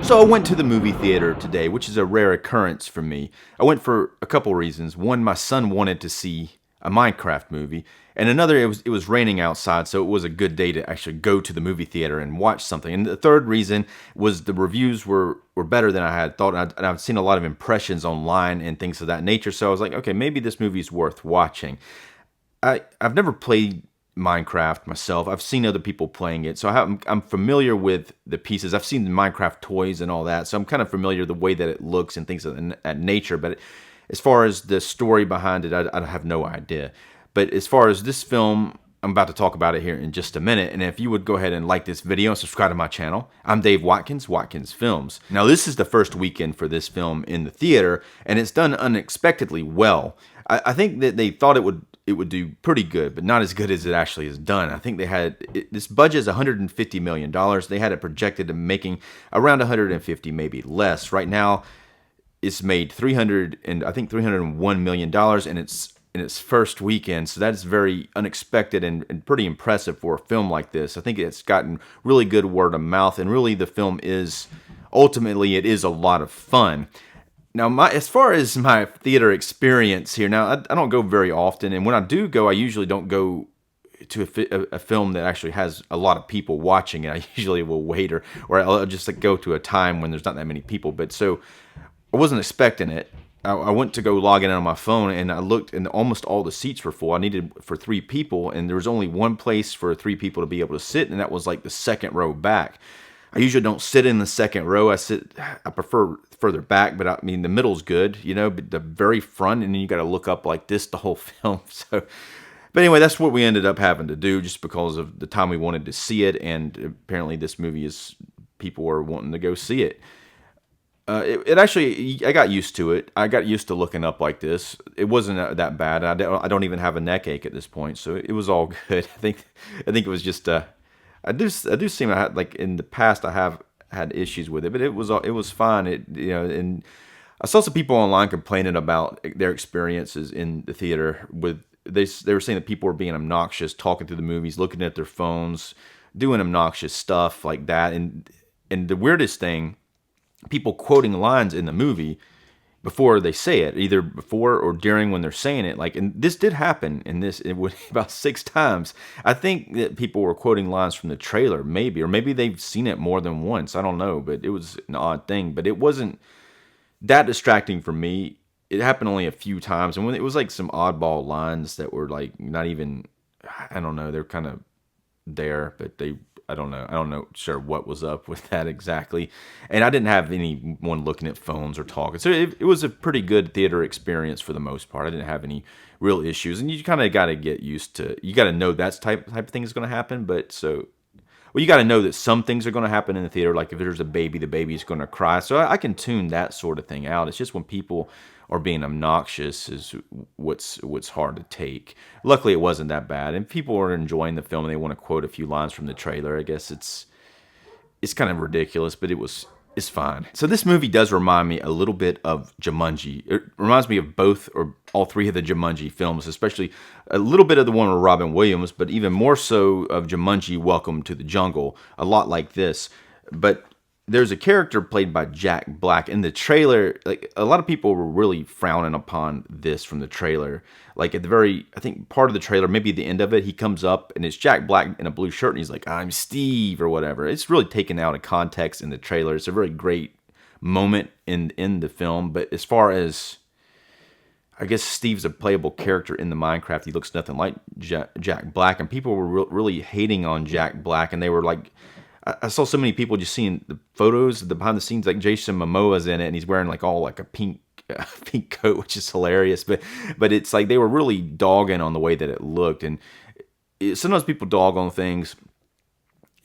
So I went to the movie theater today, which is a rare occurrence for me. I went for a couple reasons. One, my son wanted to see a Minecraft movie, and another, it was raining outside, so it was a good day to actually go to the movie theater and watch something. And the third reason was the reviews were better than I had thought, and I've seen a lot of impressions online and things of that nature. So I was like, okay, maybe this movie's worth watching. I've never played Minecraft myself. I've seen other people playing it, so I'm familiar with the pieces. I've seen the Minecraft toys and all that, so I'm kind of familiar with the way that it looks and things of that nature. But as far as the story behind it, I have no idea. But as far as this film, I'm about to talk about it here in just a minute. And if you would go ahead and like this video and subscribe to my channel, I'm Dave Watkins, Watkins Films. Now, this is the first weekend for this film in the theater, and it's done unexpectedly well. I think that they thought it would do pretty good, but not as good as it actually has done. I think they had this budget is $150 million. They had it projected to making around 150, maybe less. Right now, it's made $301 million, and it's in its first weekend. So that's very unexpected and pretty impressive for a film like this. I think it's gotten really good word of mouth, and really the film is ultimately it is a lot of fun. Now, as far as my theater experience here, now I don't go very often, and when I do go, I usually don't go to a film that actually has a lot of people watching it. I usually will wait, or I'll just like go to a time when there's not that many people. But so I wasn't expecting it. I went to go log in on my phone, and I looked, and almost all the seats were full. I needed for 3 people, and there was only one place for 3 people to be able to sit, and that was like the second row back. I usually don't sit in the second row. I prefer further back, but I mean, the middle's good, but the very front, and then you got to look up like this the whole film. So, but anyway, that's what we ended up having to do just because of the time we wanted to see it, and apparently this movie people were wanting to go see it. It actually, I got used to it. I got used to looking up like this. It wasn't that bad. I don't even have a neck ache at this point, so it was all good. I think it was just I do seem to have, like in the past I have had issues with it, but it was fine. And I saw some people online complaining about their experiences in the theater with they were saying that people were being obnoxious, talking through the movies, looking at their phones, doing obnoxious stuff like that. And the weirdest thing, people quoting lines in the movie before they say it, either before or during when they're saying it. Like, and this did happen in this about 6 times. I think that people were quoting lines from the trailer, or maybe they've seen it more than once. I don't know, but it was an odd thing. But it wasn't that distracting for me. It happened only a few times, and when it was like some oddball lines that were like not even, I don't know, they're kind of there, but I don't know sure what was up with that exactly. And I didn't have anyone looking at phones or talking. So it was a pretty good theater experience for the most part. I didn't have any real issues. And you kind of got to get used to, you got to know that type of thing is going to happen. Well, you got to know that some things are going to happen in the theater. Like if there's a baby, the baby's going to cry. So I can tune that sort of thing out. It's just when people are being obnoxious is what's hard to take. Luckily, it wasn't that bad, and people are enjoying the film. And they want to quote a few lines from the trailer. I guess it's kind of ridiculous, but it's fine. So this movie does remind me a little bit of Jumanji. It reminds me of both or all 3 of the Jumanji films, especially a little bit of the one with Robin Williams, but even more so of Jumanji: Welcome to the Jungle. A lot like this, but there's a character played by Jack Black in the trailer. Like a lot of people were really frowning upon this from the trailer. Like at the I think part of the trailer, maybe the end of it, he comes up and it's Jack Black in a blue shirt and he's like, "I'm Steve" or whatever. It's really taken out of context in the trailer. It's a very great moment in the film. But as far as, I guess Steve's a playable character in the Minecraft, he looks nothing like Jack Black, and people were really hating on Jack Black, and they were like, I saw so many people just seeing the photos, the behind the scenes, like Jason Momoa's in it, and he's wearing like all like a pink coat, which is hilarious. But it's like they were really dogging on the way that it looked, and sometimes people dog on things,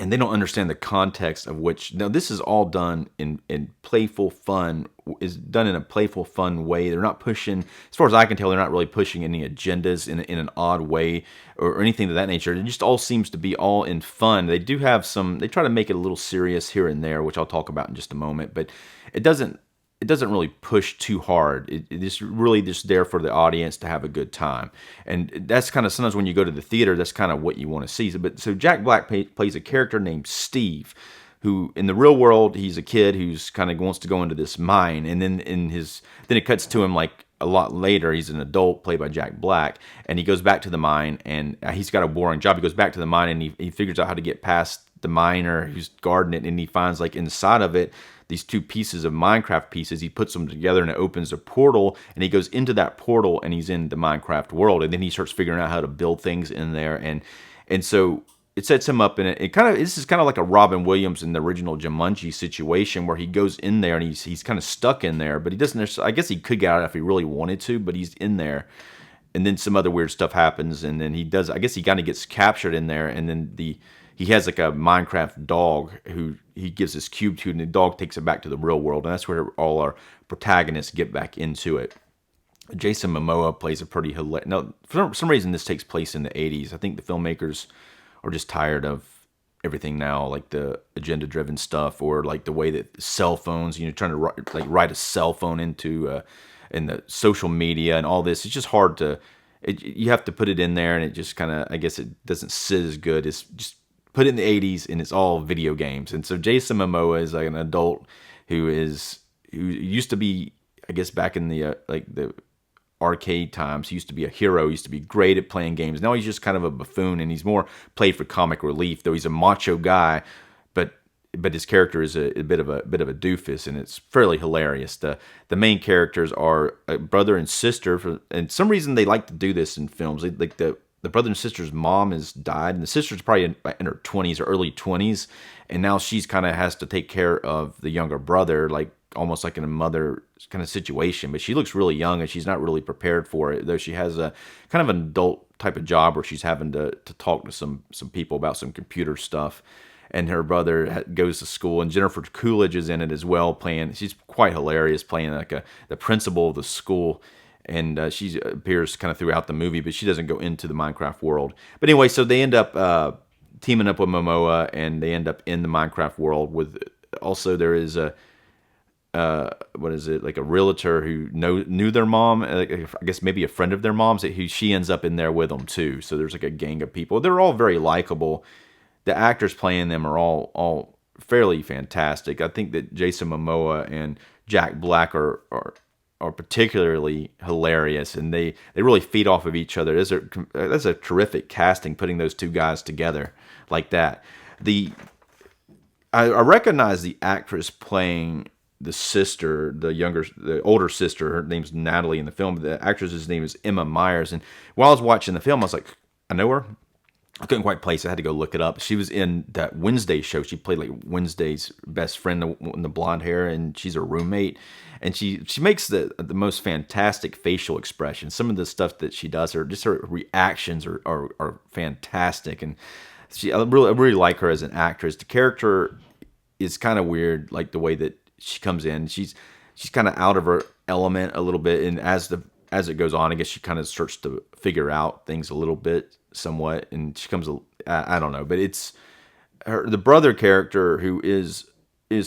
and they don't understand the context of which. Now this is all done in playful fun. Is done in a playful, fun way. They're not pushing, as far as I can tell, they're not really pushing any agendas in an odd way or anything of that nature. It just all seems to be all in fun. They do have they try to make it a little serious here and there, which I'll talk about in just a moment, but it doesn't really push too hard. It is really just there for the audience to have a good time. And that's kind of, sometimes when you go to the theater, that's kind of what you want to see. So Jack Black plays a character named Steve, who in the real world he's a kid who's kind of wants to go into this mine, and then it cuts to him like a lot later. He's an adult played by Jack Black, and he goes back to the mine, and he's got a boring job. He goes back to the mine, and he figures out how to get past the miner who's guarding it, and he finds like inside of it these two pieces of Minecraft pieces. He puts them together and it opens a portal, and he goes into that portal and he's in the Minecraft world, and then he starts figuring out how to build things in there, and so it sets him up in it. This is kind of like a Robin Williams in the original Jumanji situation, where he goes in there and he's kind of stuck in there, but he doesn't necessarily, I guess he could get out if he really wanted to, but he's in there. And then some other weird stuff happens, and then I guess he kind of gets captured in there, and then he has like a Minecraft dog who he gives this cube to, and the dog takes it back to the real world, and that's where all our protagonists get back into it. Jason Momoa plays a pretty hilarious. Now, for some reason, this takes place in the 80s. I think the filmmakers are just tired of everything now, like the agenda-driven stuff, or like the way that cell phones, trying to write a cell phone into in the social media and all this. It's just hard to. You have to put it in there, and it just kind of, I guess, it doesn't sit as good. It's just put it in the 80s, and it's all video games. And so Jason Momoa is like an adult who used to be, I guess, back in the the arcade times, he used to be a hero. He used to be great at playing games. Now he's just kind of a buffoon, and he's more played for comic relief. Though he's a macho guy, but his character is a bit of a doofus, and it's fairly hilarious. The main characters are a brother and sister. And some reason they like to do this in films. Like the brother and sister's mom has died, and the sister's probably in her 20s or early 20s, and now she's kind of has to take care of the younger brother, like almost like in a mother kind of situation. But she looks really young, and she's not really prepared for it, though she has a kind of an adult type of job where she's having to talk to some people about some computer stuff. And her brother goes to school, and Jennifer Coolidge is in it as well, playing. She's quite hilarious, playing like the principal of the school. And she appears kind of throughout the movie, but she doesn't go into the Minecraft world. But anyway, so they end up teaming up with Momoa, and they end up in the Minecraft world. With also there is a what is it, like a realtor who knew their mom, I guess maybe a friend of their mom's. She ends up in there with them too. So there's like a gang of people. They're all very likable. The actors playing them are all fairly fantastic. I think that Jason Momoa and Jack Black are particularly hilarious, and they really feed off of each other. That's a terrific casting, putting those two guys together like that. I recognize the actress playing the sister, the older sister. Her name's Natalie in the film. The actress's name is Emma Myers, and while I was watching the film, I was like, I know her. I couldn't quite place it. I had to go look it up. She was in that Wednesday show. She played like Wednesday's best friend, the blonde hair, and she's her roommate. And she makes the most fantastic facial expressions. Some of the stuff that she does, her reactions are fantastic. And I really like her as an actress. The character is kind of weird, like the way that she comes in. She's kind of out of her element a little bit, and as it goes on, I guess she kind of starts to figure out things a little bit, somewhat, and she comes. I don't know, but it's the brother character who is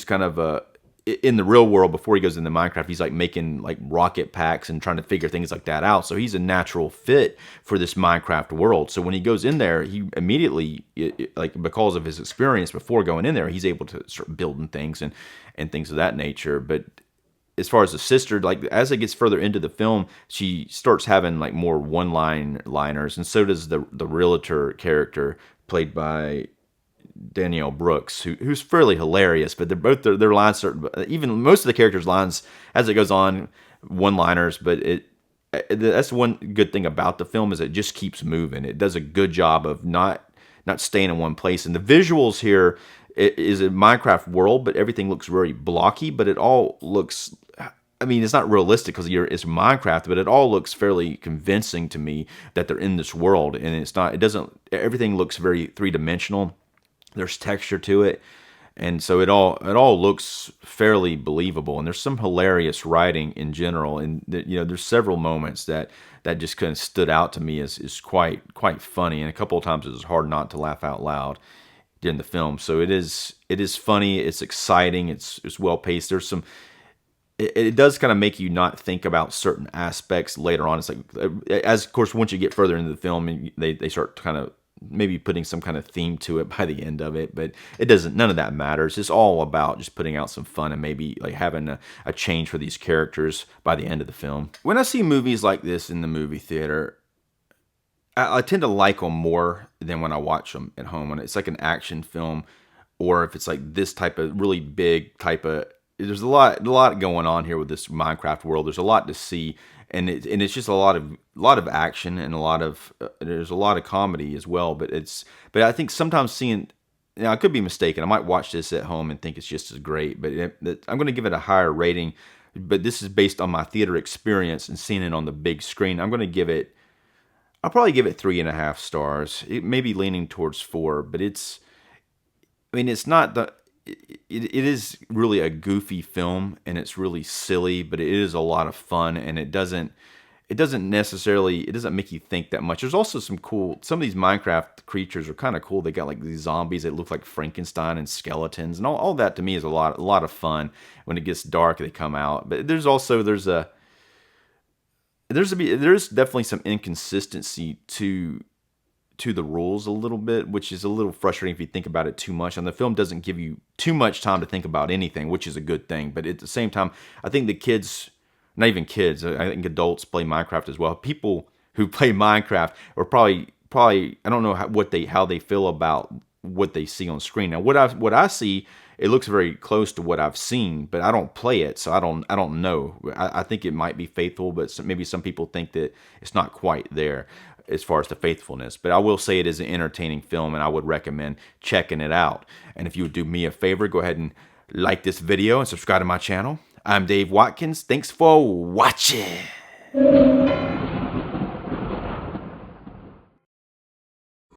kind of in the real world. Before he goes into Minecraft, he's like making like rocket packs and trying to figure things like that out. So he's a natural fit for this Minecraft world. So when he goes in there, he immediately, like because of his experience before going in there, he's able to start building things and things of that nature. But as far as the sister, like as it gets further into the film, she starts having like more one-liners, and so does the realtor character played by Danielle Brooks, who's fairly hilarious. But their lines are, even most of the characters' lines as it goes on, one-liners. But that's one good thing about the film, is it just keeps moving. It does a good job of not staying in one place, and the visuals here. It is a Minecraft world, but everything looks very blocky, but it all looks, I mean, it's not realistic because it's Minecraft, but it all looks fairly convincing to me that they're in this world, and everything looks very three-dimensional. There's texture to it, and so it all looks fairly believable, and there's some hilarious writing in general, and there's several moments that just kind of stood out to me as quite funny, and a couple of times it was hard not to laugh out loud during the film. So it is funny, it's exciting, it's well paced. There's some, it does kind of make you not think about certain aspects later on. It's like, as of course once you get further into the film and they start kind of maybe putting some kind of theme to it by the end of it, but it doesn't, none of that matters. It's all about just putting out some fun and maybe like having a change for these characters by the end of the film. When I see movies like this in the movie theater, I tend to like them more than when I watch them at home. When it's like an action film, or if it's like this type of really big type of, there's a lot going on here with this Minecraft world. There's a lot to see, and it's just a lot of action and a lot of there's a lot of comedy as well. But I think sometimes seeing, now I could be mistaken. I might watch this at home and think it's just as great, but I'm going to give it a higher rating. But this is based on my theater experience and seeing it on the big screen. I'll probably give it 3.5 stars. It may be leaning towards 4, but it's not the. It is really a goofy film, and it's really silly, but it is a lot of fun, and it doesn't make you think that much. There's also some of these Minecraft creatures are kind of cool. They got like these zombies that look like Frankenstein and skeletons, and all that to me is a lot of fun. When it gets dark, they come out. But there's definitely some inconsistency to the rules a little bit, which is a little frustrating if you think about it too much. And the film doesn't give you too much time to think about anything, which is a good thing. But at the same time, I think the kids, not even kids, I think adults play Minecraft as well. People who play Minecraft are probably I don't know how they feel about what they see on screen. Now, what I see, it looks very close to what I've seen, but I don't play it, so I don't know. I think it might be faithful, but maybe some people think that it's not quite there as far as the faithfulness. But I will say it is an entertaining film, and I would recommend checking it out. And if you would do me a favor, go ahead and like this video and subscribe to my channel. I'm Dave Watkins. Thanks for watching.